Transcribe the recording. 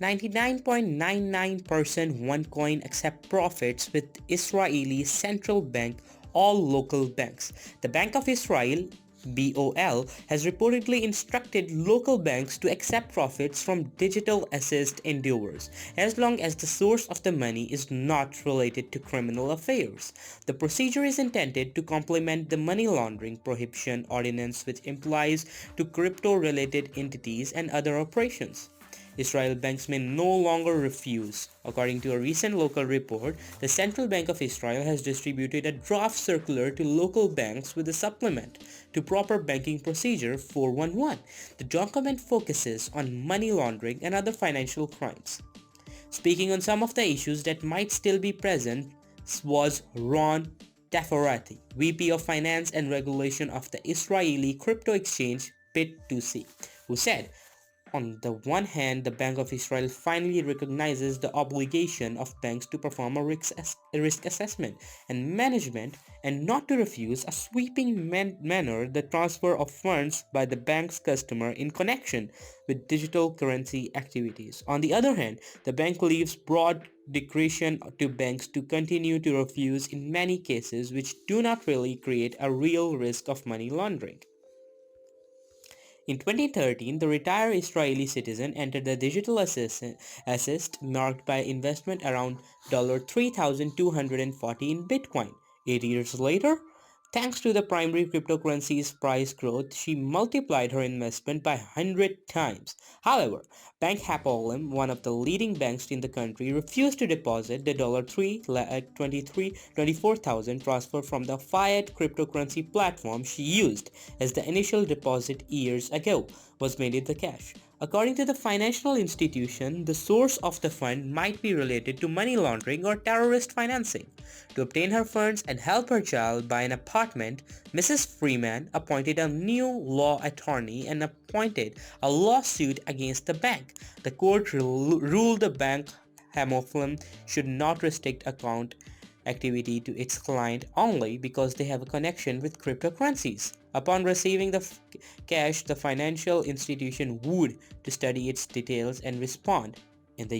99.99% OneCoin accept profits with Israeli central bank all local banks. The Bank of Israel BOL has reportedly instructed local banks to accept profits from digital assist endeavors as long as the source of the money is not related to criminal affairs. The procedure is intended to complement the Money Laundering Prohibition Ordinance, which applies to crypto-related entities and other operations. Israel banks may no longer refuse. According to a recent local report, the Central Bank of Israel has distributed a draft circular to local banks with a supplement to Proper Banking Procedure 411. The document focuses on money laundering and other financial crimes. Speaking on some of the issues that might still be present was Ron Tafarati, VP of Finance and Regulation of the Israeli crypto exchange Bit2C, who said, on the one hand, the Bank of Israel finally recognizes the obligation of banks to perform a risk assessment and management and not to refuse a sweeping manner the transfer of funds by the bank's customer in connection with digital currency activities. On the other hand, the bank leaves broad discretion to banks to continue to refuse in many cases which do not really create a real risk of money laundering. In 2013, the retired Israeli citizen entered the digital assist marked by investment around $3,240 in Bitcoin. 8 years later, thanks to the primary cryptocurrency's price growth, she multiplied her investment by 100 times. However, Bank Hapoalim, one of the leading banks in the country, refused to deposit the $24,000 transfer from the fiat cryptocurrency platform she used, as the initial deposit years ago was made in the cash. According to the financial institution, the source of the fund might be related to money laundering or terrorist financing. To obtain her funds and help her child buy an apartment, Mrs. Freeman appointed a new law attorney and appointed a lawsuit against the bank. The court ruled the bank Hapoalim should not restrict account activity to its client only because they have a connection with cryptocurrencies. Upon receiving the cash, the financial institution would to study its details and respond in the